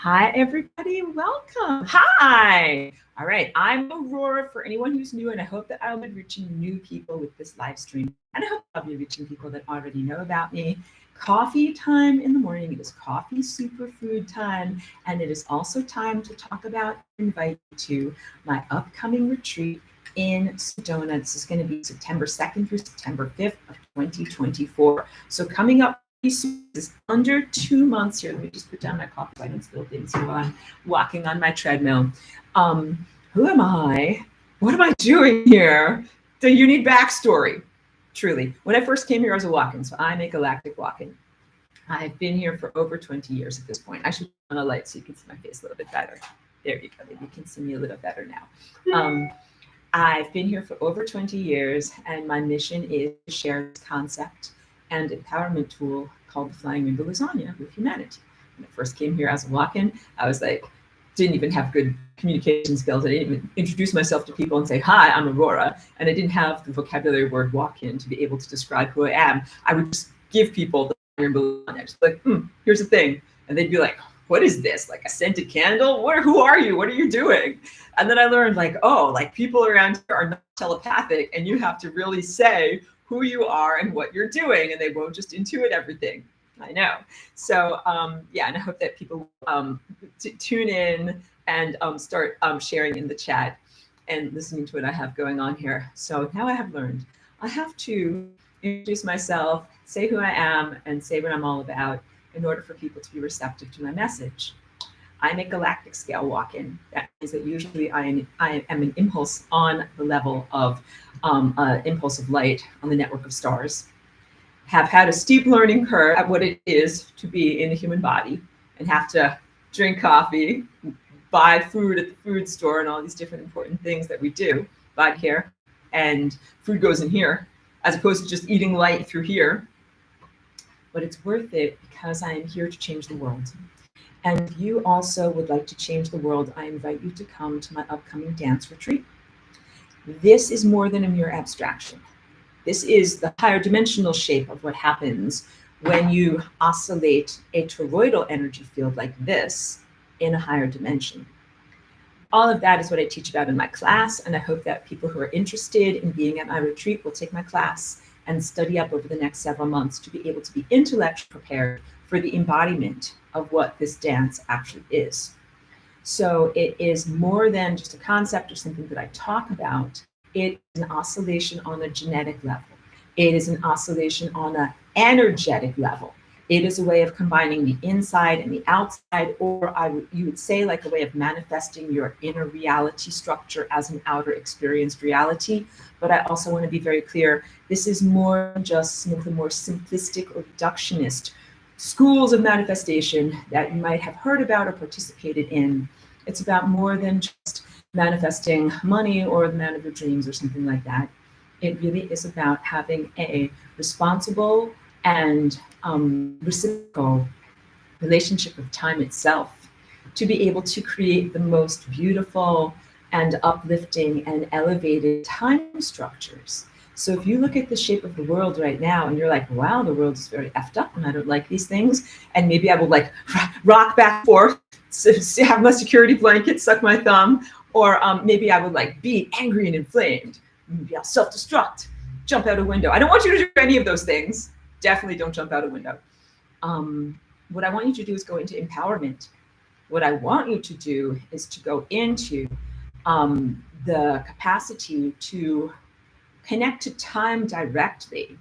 Hi, everybody. Welcome. Hi. All right. I'm Aurora for anyone who's new, and I hope that I'll be reaching new people with this live stream. And I hope I'll be reaching people that already know about me. Coffee time in the morning. It is coffee superfood time. And it is also time to talk about and invite you to my upcoming retreat in Sedona. This is going to be September 2nd through September 5th of 2024. So coming up is under 2 months here. Let me just put down my coffee so I don't spill things while I'm walking on my treadmill. Who am I? What am I doing here? The you need backstory. Truly, when I first came here, I was a walk-in, so I'm a galactic walk-in. I've been here for over 20 years at this point. I should put on a light so you can see my face a little bit better. There you go. Maybe you can see me a little better now. I've been here for over 20 years, and my mission is to share this concept and empowerment tool called the Flying Rainbow Lasagna with humanity. When I first came here as a walk-in, I was like, didn't even have good communication skills. I didn't even introduce myself to people and say, hi, I'm Aurora. And I didn't have the vocabulary word walk-in to be able to describe who I am. I would just give people the Flying Rainbow Lasagna. Just like, here's the thing. And they'd be like, what is this? Like a scented candle? Who are you? What are you doing? And then I learned like people around here are not telepathic, and you have to really say who you are and what you're doing, and they won't just intuit everything. I know. So and I hope that people tune in and start sharing in the chat and listening to what I have going on here. So now I have learned I have to introduce myself, say who I am, and say what I'm all about in order for people to be receptive to my message. I'm a galactic scale walk-in. That means that usually I am an impulse on the level of impulse of light on the network of stars. Have had a steep learning curve at what it is to be in a human body and have to drink coffee, buy food at the food store, and all these different important things that we do, buy here, and food goes in here, as opposed to just eating light through here. But it's worth it because I am here to change the world. And if you also would like to change the world, I invite you to come to my upcoming dance retreat. This is more than a mere abstraction. This is the higher dimensional shape of what happens when you oscillate a toroidal energy field like this in a higher dimension. All of that is what I teach about in my class, and I hope that people who are interested in being at my retreat will take my class and study up over the next several months to be able to be intellectually prepared for the embodiment of what this dance actually is. So it is more than just a concept or something that I talk about. It is an oscillation on a genetic level. It is an oscillation on an energetic level. It is a way of combining the inside and the outside, or you would say like a way of manifesting your inner reality structure as an outer experienced reality. But I also want to be very clear, this is more than just some of the more simplistic or reductionist schools of manifestation that you might have heard about or participated in. It's about more than just manifesting money or the man of your dreams or something like that. It really is about having a responsible and reciprocal relationship with time itself to be able to create the most beautiful and uplifting and elevated time structures. So if you look at the shape of the world right now and you're like, wow, the world is very effed up and I don't like these things, and maybe I will like rock back and forth, have my security blanket, suck my thumb, or maybe I would like be angry and inflamed. Maybe I'll self-destruct, jump out a window. I don't want you to do any of those things. Definitely don't jump out a window. What I want you to do is go into empowerment. What I want you to do is to go into the capacity to connect to time directly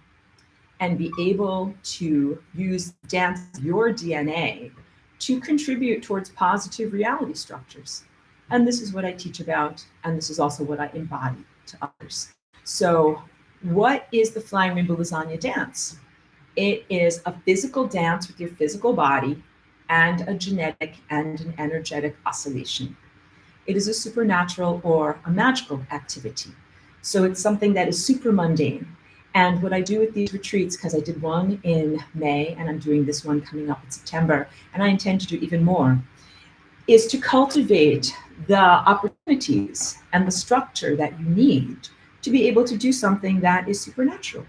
and be able to use dance, your DNA, to contribute towards positive reality structures. And this is what I teach about, and this is also what I embody to others. So what is the Flying Rainbow Lasagna dance? It is a physical dance with your physical body and a genetic and an energetic oscillation. It is a supernatural or a magical activity. So it's something that is super mundane. And what I do with these retreats, because I did one in May and I'm doing this one coming up in September, and I intend to do even more, is to cultivate the opportunities and the structure that you need to be able to do something that is supernatural.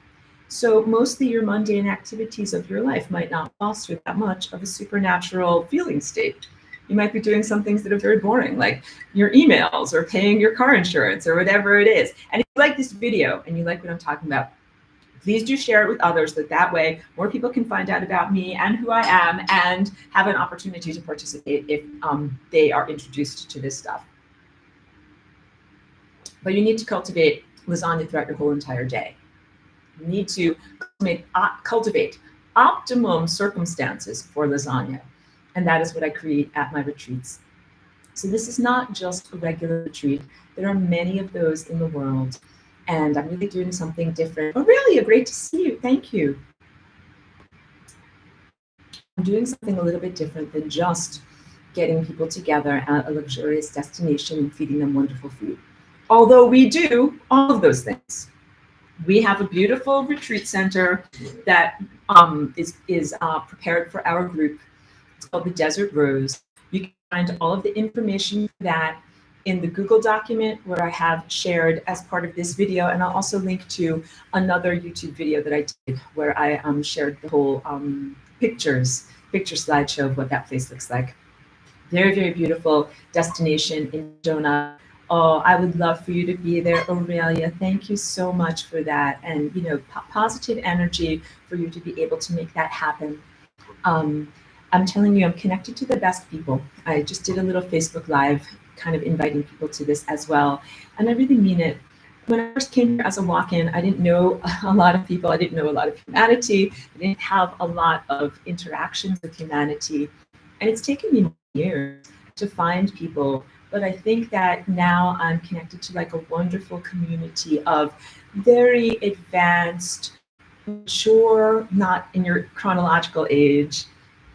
So mostly your mundane activities of your life might not foster that much of a supernatural feeling state. You might be doing some things that are very boring, like your emails or paying your car insurance or whatever it is. And if you like this video and you like what I'm talking about, please do share it with others, that way more people can find out about me and who I am and have an opportunity to participate if they are introduced to this stuff. But you need to cultivate lasagna throughout your whole entire day. You need to cultivate optimum circumstances for lasagna. And that is what I create at my retreats. So this is not just a regular retreat. There are many of those in the world. And I'm really doing something different. Aurelia, great to see you. Thank you. I'm doing something a little bit different than just getting people together at a luxurious destination and feeding them wonderful food. Although we do all of those things. We have a beautiful retreat center that is prepared for our group. It's called the Desert Rose. You can find all of the information for that in the Google document where I have shared as part of this video. And I'll also link to another YouTube video that I did where I shared the whole picture slideshow of what that place looks like. Very, very beautiful destination in Sedona. Oh, I would love for you to be there, Aurelia. Thank you so much for that. And, you know, positive energy for you to be able to make that happen. I'm telling you, I'm connected to the best people. I just did a little Facebook Live kind of inviting people to this as well. And I really mean it. When I first came here as a walk-in, I didn't know a lot of people. I didn't know a lot of humanity. I didn't have a lot of interactions with humanity. And it's taken me years to find people. But I think that now I'm connected to like a wonderful community of very advanced, mature, not in your chronological age,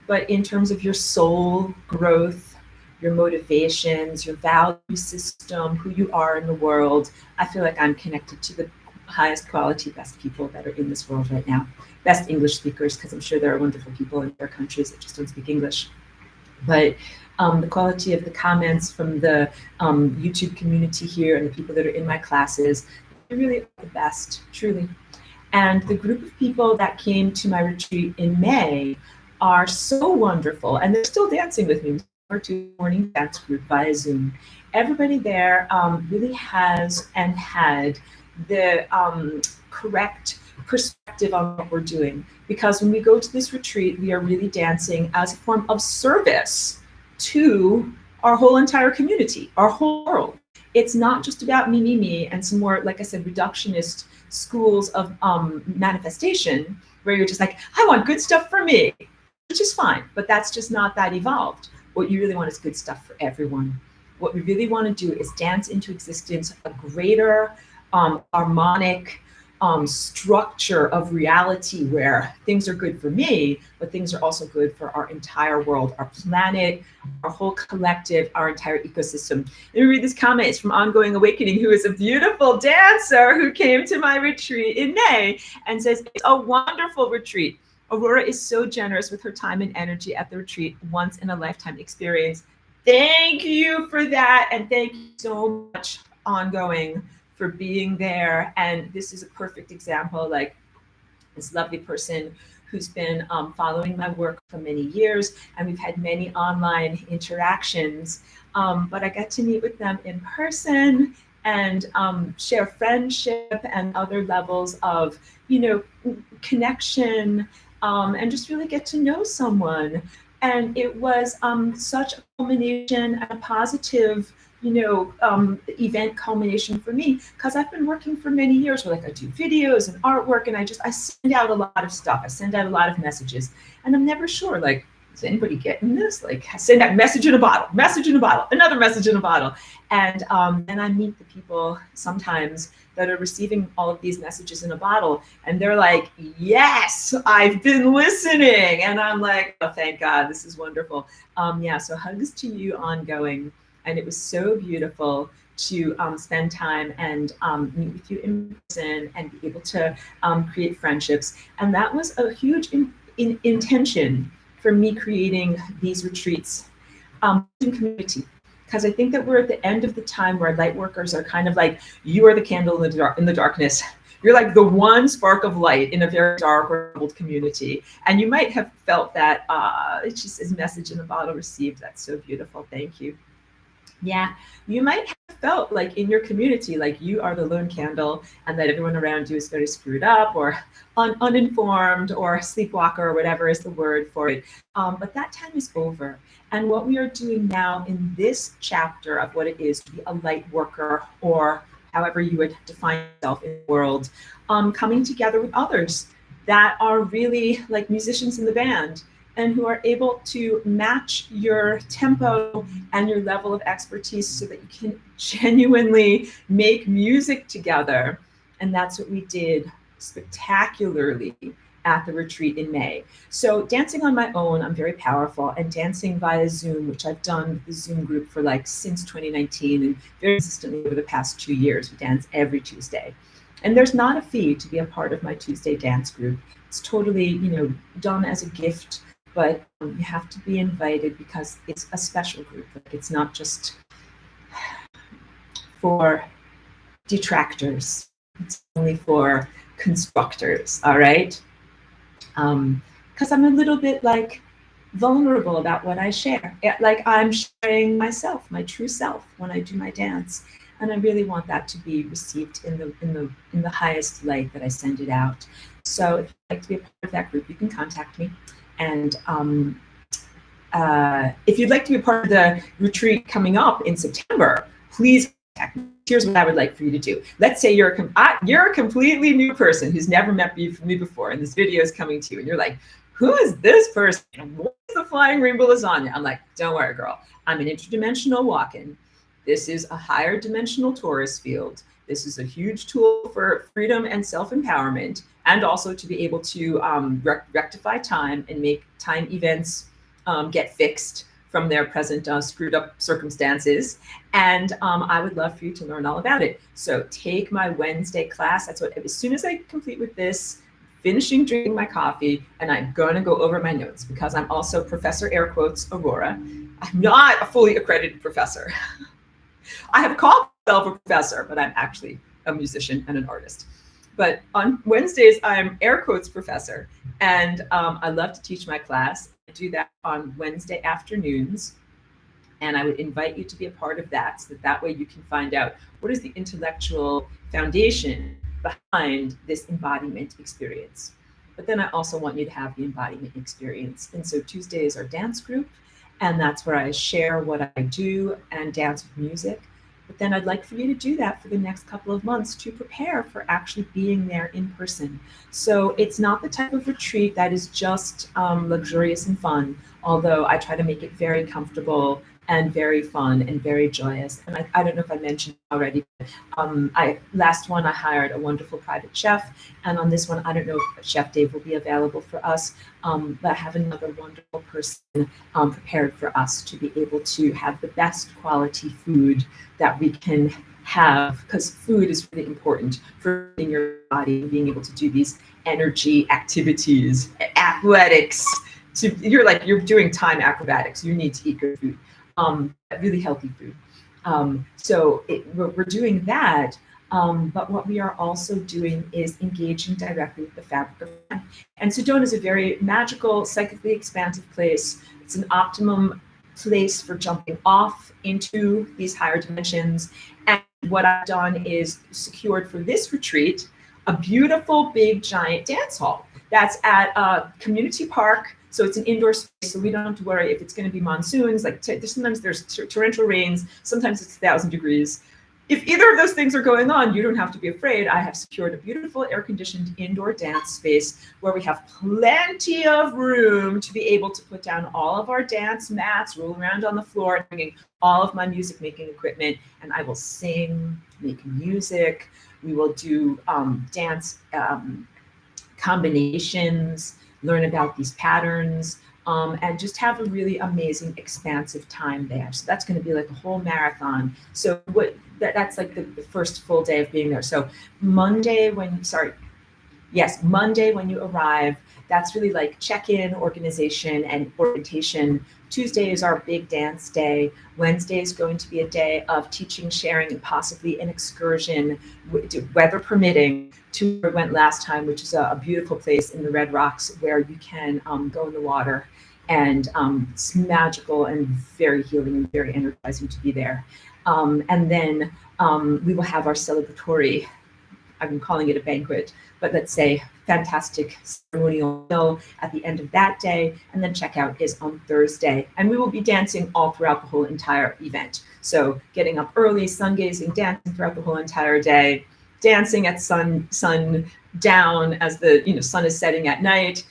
but in terms of your soul growth, your motivations, your value system, who you are in the world. I feel like I'm connected to the highest quality, best people that are in this world right now. Best English speakers, because I'm sure there are wonderful people in their countries that just don't speak English. But the quality of the comments from the YouTube community here and the people that are in my classes, they really are the best, truly. And the group of people that came to my retreat in May are so wonderful, and they're still dancing with me. Or two morning dance group via Zoom. Everybody there really has and had the correct perspective on what we're doing. Because when we go to this retreat, we are really dancing as a form of service to our whole entire community, our whole world. It's not just about me, and some more, like I said, reductionist schools of manifestation, where you're just like, I want good stuff for me, which is fine, but that's just not that evolved. What you really want is good stuff for everyone. What we really want to do is dance into existence a greater harmonic structure of reality where things are good for me, but things are also good for our entire world, our planet, our whole collective, our entire ecosystem. Let me read this comment. It's from Ongoing Awakening, who is a beautiful dancer who came to my retreat in May and says, it's a wonderful retreat. Aurora is so generous with her time and energy at the retreat, once in a lifetime experience. Thank you for that. And thank you so much, Ongoing, for being there. And this is a perfect example, like this lovely person who's been following my work for many years, and we've had many online interactions, but I got to meet with them in person and share friendship and other levels of, you know, connection, and just really get to know someone. And it was such a culmination and a positive, you know, event culmination for me, because I've been working for many years where, like, I do videos and artwork, and I send out a lot of stuff. I send out a lot of messages, and I'm never sure, like, is anybody getting this? Like, I send out message in a bottle, another message in a bottle. And I meet the people sometimes that are receiving all of these messages in a bottle, and they're like, yes, I've been listening. And I'm like, oh, thank God, this is wonderful. Yeah, so hugs to you, Ongoing. And it was so beautiful to spend time and meet with you in person and be able to create friendships. And that was a huge intention for me creating these retreats in community. Because I think that we're at the end of the time where light workers are kind of like, you are the candle in the darkness. You're like the one spark of light in a very dark or troubled community. And you might have felt that, it just says message in the bottle received. That's so beautiful. Thank you. Yeah, you might have felt like in your community, like you are the lone candle and that everyone around you is very screwed up or uninformed or sleepwalker or whatever is the word for it. But that time is over. And what we are doing now in this chapter of what it is to be a light worker, or however you would define yourself in the world, coming together with others that are really like musicians in the band and who are able to match your tempo and your level of expertise so that you can genuinely make music together. And that's what we did spectacularly at the retreat in May. So dancing on my own, I'm very powerful, and dancing via Zoom, which I've done with the Zoom group for like since 2019 and very consistently over the past 2 years. We dance every Tuesday. And there's not a fee to be a part of my Tuesday dance group. It's totally, done as a gift, but you have to be invited because it's a special group. Like, it's not just for detractors. It's only for constructors, all right? Because I'm a little bit like vulnerable about what I share. Like, I'm sharing myself, my true self, when I do my dance. And I really want that to be received in the highest light that I send it out. So if you'd like to be a part of that group, you can contact me. And if you'd like to be a part of the retreat coming up in September, please contact me. Here's what I would like for you to do. Let's say you're a completely new person who's never met me before, and this video is coming to you, and you're like, who is this person? What is the flying rainbow lasagna? I'm like, don't worry, girl. I'm an interdimensional walk-in. This is a higher dimensional Taurus field. This is a huge tool for freedom and self-empowerment, and also to be able to rectify time and make time events get fixed from their present screwed up circumstances. And I would love for you to learn all about it. So take my Wednesday class. That's what, as soon as I complete with this, finishing drinking my coffee, and I'm gonna go over my notes because I'm also Professor Air Quotes Aurora. I'm not a fully accredited professor. I have called myself a professor, but I'm actually a musician and an artist. But on Wednesdays, I'm Air Quotes Professor, and I love to teach my class. I do that on Wednesday afternoons, and I would invite you to be a part of that, so that way you can find out what is the intellectual foundation behind this embodiment experience. But then I also want you to have the embodiment experience. And so Tuesdays are dance group, and that's where I share what I do and dance with music. But then I'd like for you to do that for the next couple of months to prepare for actually being there in person. So it's not the type of retreat that is just luxurious and fun, although I try to make it very comfortable and very fun and very joyous. And I don't know if I mentioned already, but last one I hired a wonderful private chef, and on this one I don't know if Chef Dave will be available for us, but I have another wonderful person prepared for us to be able to have the best quality food that we can have, because food is really important for in your body and being able to do these energy activities, athletics. So you're doing time acrobatics. You need to eat good food. Really healthy food. So we're doing that, but what we are also doing is engaging directly with the fabric of time. And Sedona is a very magical, psychically expansive place. It's an optimum place for jumping off into these higher dimensions. And what I've done is secured for this retreat a beautiful, big, giant dance hall that's at a community park. So it's an indoor space, so we don't have to worry if it's going to be monsoons. Like sometimes there's torrential rains, sometimes it's 1,000 degrees. If either of those things are going on, you don't have to be afraid. I have secured a beautiful air-conditioned indoor dance space where we have plenty of room to be able to put down all of our dance mats, roll around on the floor, bringing all of my music-making equipment, and I will sing, make music. We will do dance combinations, learn about these patterns, and just have a really amazing, expansive time there. So that's going to be like a whole marathon. So that's like the first full day of being there. So Monday when you arrive, that's really like check-in, organization, and orientation. Tuesday is our big dance day. Wednesday is going to be a day of teaching, sharing, and possibly an excursion, weather permitting, to where we went last time, which is a beautiful place in the Red Rocks where you can go in the water. And it's magical and very healing and very energizing to be there. And then we will have our celebratory, I'm calling it a banquet, but let's say fantastic ceremonial meal at the end of that day. And then checkout is on Thursday. And we will be dancing all throughout the whole entire event. So getting up early, sun gazing, dancing throughout the whole entire day, dancing at sun down as the sun is setting at night,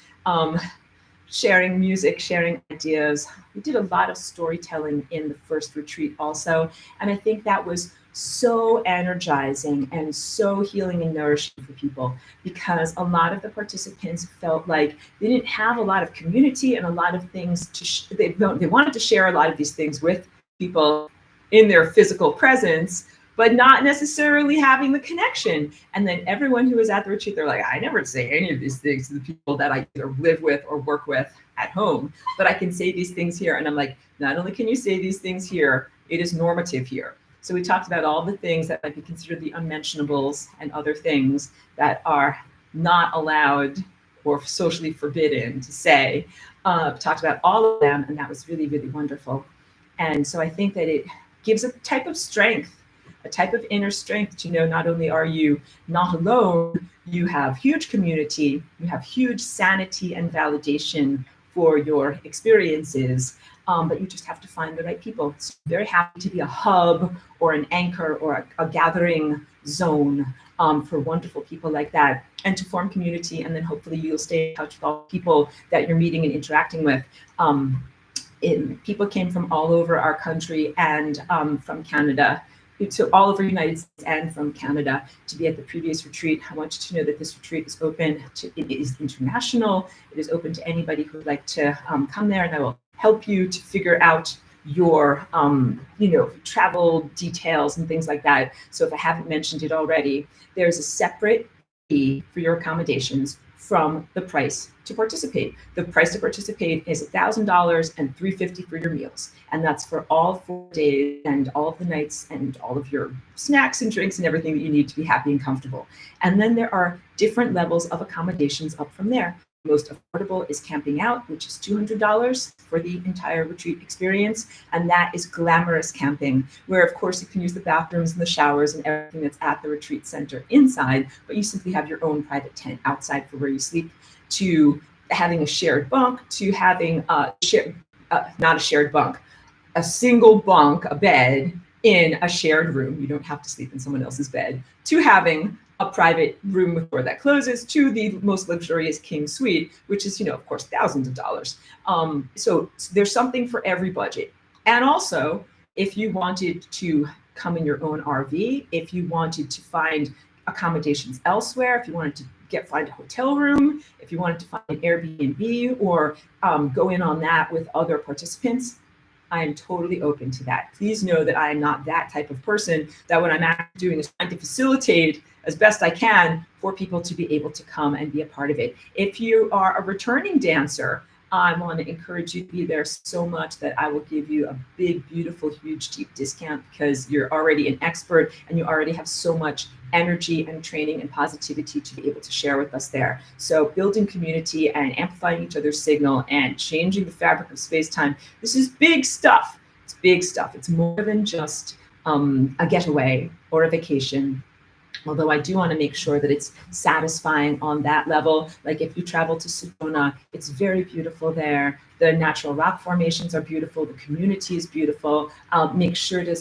sharing music, sharing ideas. We did a lot of storytelling in the first retreat also. And I think that was so energizing and so healing and nourishing for people, because a lot of the participants felt like they didn't have a lot of community and a lot of things to they wanted to share a lot of these things with people in their physical presence, but not necessarily having the connection. And then everyone who was at the retreat, they're like, I never say any of these things to the people that I either live with or work with at home, but I can say these things here. And I'm like, not only can you say these things here, it is normative here. So we talked about all the things that might be considered the unmentionables and other things that are not allowed or socially forbidden to say. Talked about all of them, and that was really, really wonderful. And so I think that it gives a type of strength, a type of inner strength to know not only are you not alone, you have huge community, you have huge sanity and validation for your experiences, but you just have to find the right people. So I'm very happy to be a hub or an anchor or a gathering zone for wonderful people like that, and to form community. And then hopefully you'll stay in touch with all the people that you're meeting and interacting with. People came from all over our country and from Canada, so all over the United States and from Canada to be at the previous retreat. I want you to know that this retreat is open to, it is international. It is open to anybody who would like to come there, and I will help you to figure out your travel details and things like that. So if I haven't mentioned it already, there's a separate fee for your accommodations from the price to participate. The price to participate is $1,000 and $350 for your meals. And that's for all 4 days and all of the nights and all of your snacks and drinks and everything that you need to be happy and comfortable. And then there are different levels of accommodations up from there. Most affordable is camping out, which is $200 for the entire retreat experience. And that is glamorous camping, where of course you can use the bathrooms and the showers and everything that's at the retreat center inside, but you simply have your own private tent outside for where you sleep, to having a shared bunk, to having not a shared bunk, a single bunk, a bed in a shared room. You don't have to sleep in someone else's bed, to having a private room with door that closes, to the most luxurious king suite, which is, of course, thousands of dollars. So there's something for every budget. And also, if you wanted to come in your own RV, if you wanted to find accommodations elsewhere, if you wanted to find a hotel room, if you wanted to find an Airbnb or go in on that with other participants, I am totally open to that. Please know that I am not that type of person, that what I'm actually doing is trying to facilitate as best I can for people to be able to come and be a part of it. If you are a returning dancer, I want to encourage you to be there so much that I will give you a big, beautiful, huge, deep discount, because you're already an expert and you already have so much energy and training and positivity to be able to share with us there. So building community and amplifying each other's signal and changing the fabric of space-time. This is big stuff. It's big stuff. It's more than just a getaway or a vacation. Although I do want to make sure that it's satisfying on that level. Like if you travel to Sedona, it's very beautiful there. The natural rock formations are beautiful. The community is beautiful. I'll make sure to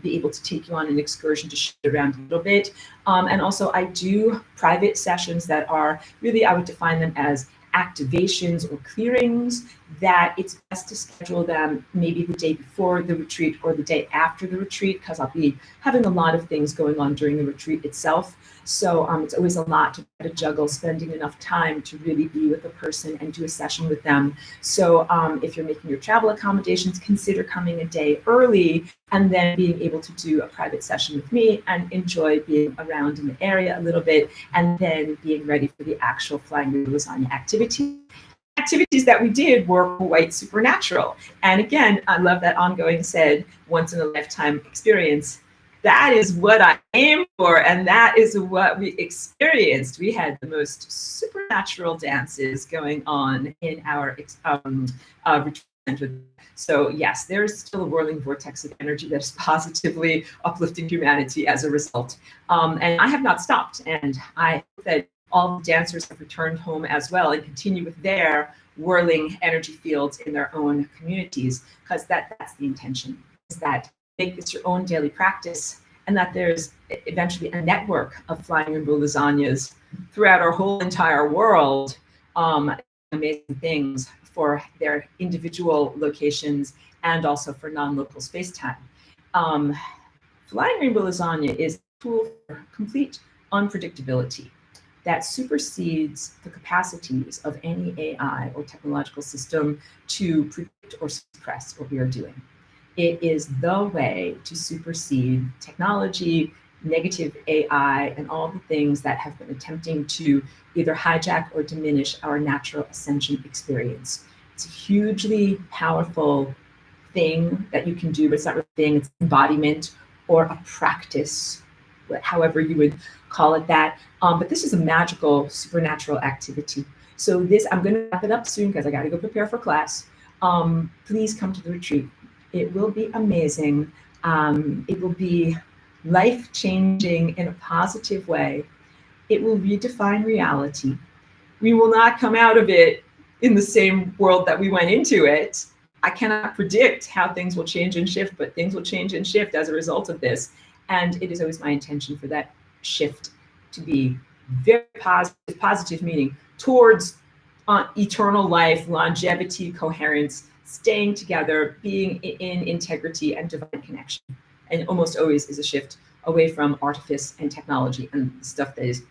be able to take you on an excursion to show you around a little bit. And also I do private sessions that are really, I would define them as activations or clearings that it's best to schedule them maybe the day before the retreat or the day after the retreat, because I'll be having a lot of things going on during the retreat itself. So it's always a lot to try to juggle spending enough time to really be with a person and do a session with them. So if you're making your travel accommodations, consider coming a day early and then being able to do a private session with me and enjoy being around in the area a little bit, and then being ready for the actual Flying Rainbow Lasagna activity. Activities that we did were quite supernatural. And again, I love that ongoing said once in a lifetime experience. That is what I aim for, and that is what we experienced. We had the most supernatural dances going on in our retreat center. So yes, there is still a whirling vortex of energy that is positively uplifting humanity as a result. And I have not stopped, and I hope that all the dancers have returned home as well and continue with their whirling energy fields in their own communities, because that's the intention, is that make this your own daily practice, and that there's eventually a network of Flying Rainbow Lasagnas throughout our whole entire world, amazing things for their individual locations and also for non-local space-time. Flying Rainbow Lasagna is a tool for complete unpredictability that supersedes the capacities of any AI or technological system to predict or suppress what we are doing. It is the way to supersede technology, negative AI, and all the things that have been attempting to either hijack or diminish our natural ascension experience. It's a hugely powerful thing that you can do, but it's not really a thing, it's embodiment or a practice, however you would call it that. But this is a magical, supernatural activity. So this, I'm going to wrap it up soon because I got to go prepare for class. Please come to the retreat. It will be amazing. It will be life-changing in a positive way. It will redefine reality. We will not come out of it in the same world that we went into it. I cannot predict how things will change and shift, but things will change and shift as a result of this. And it is always my intention for that shift to be very positive meaning towards eternal life, longevity, coherence, staying together, being in integrity and divine connection. And almost always is a shift away from artifice and technology and stuff that is,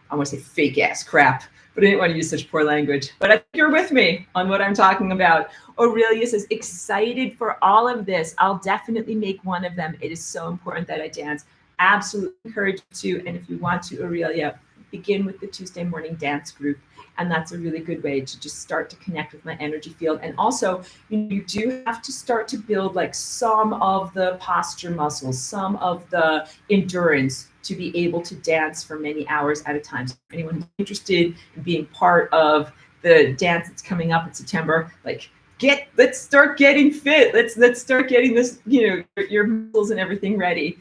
I want to say fake ass crap, but I didn't want to use such poor language. But I think you're with me on what I'm talking about. Aurelia says, excited for all of this. I'll definitely make one of them. It is so important that I dance. Absolutely encourage you to. And if you want to, Aurelia, begin with the Tuesday morning dance group. And that's a really good way to just start to connect with my energy field. And also, you do have to start to build like some of the posture muscles, some of the endurance to be able to dance for many hours at a time. So anyone who's interested in being part of the dance that's coming up in September, like let's start getting fit. Let's start getting this, your muscles and everything ready.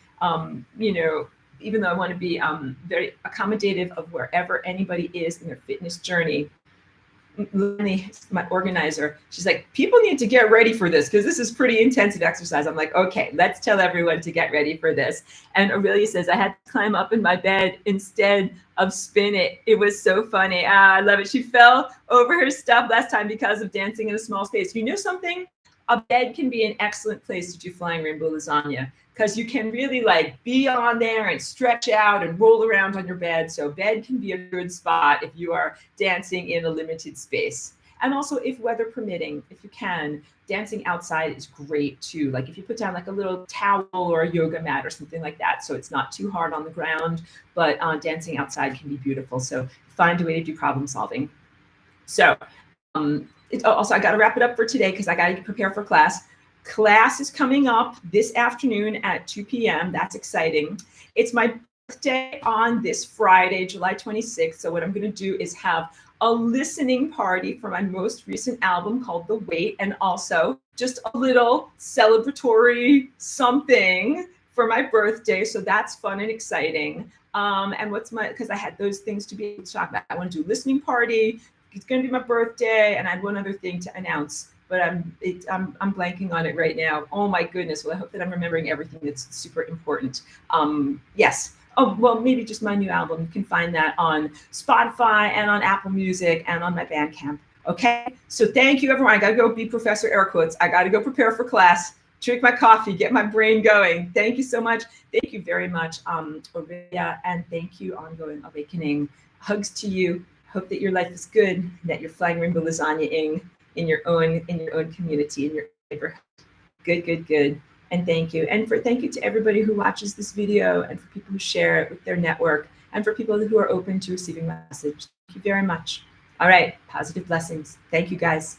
Even though I want to be very accommodative of wherever anybody is in their fitness journey, Lenny, my organizer, she's like, people need to get ready for this because this is pretty intensive exercise. I'm like, okay, let's tell everyone to get ready for this. And Aurelia says, I had to climb up in my bed instead of spin it. It was so funny. I love it. She fell over her stuff last time because of dancing in a small space. You know something? A bed can be an excellent place to do Flying Rainbow Lasagna, because you can really like be on there and stretch out and roll around on your bed. So bed can be a good spot if you are dancing in a limited space. And also, if weather permitting, if you can, dancing outside is great too. Like if you put down like a little towel or a yoga mat or something like that, so it's not too hard on the ground, but dancing outside can be beautiful. So find a way to do problem solving. So also, I got to wrap it up for today because I got to prepare for class. Class is coming up this afternoon at 2 p.m. That's exciting. It's my birthday on this Friday, July 26th. So what I'm going to do is have a listening party for my most recent album called The Wait, and also just a little celebratory something for my birthday. So that's fun and exciting. And because I had those things to be able to talk about. I want to do a listening party. It's going to be my birthday, and I had one other thing to announce, but I'm blanking on it right now. Oh my goodness! Well, I hope that I'm remembering everything that's super important. Yes. Oh well, maybe just my new album. You can find that on Spotify and on Apple Music and on my Bandcamp. Okay, so thank you, everyone. I got to go be Professor Air Quotes. I got to go prepare for class, drink my coffee, get my brain going. Thank you so much. Thank you very much, Aurelia, and thank you, Ongoing Awakening. Hugs to you. Hope that your life is good, that you're flying rainbow lasagna in your own community, in your neighborhood. Good, good, good. And thank you. And thank you to everybody who watches this video, and for people who share it with their network, and for people who are open to receiving my message. Thank you very much. All right, positive blessings. Thank you, guys.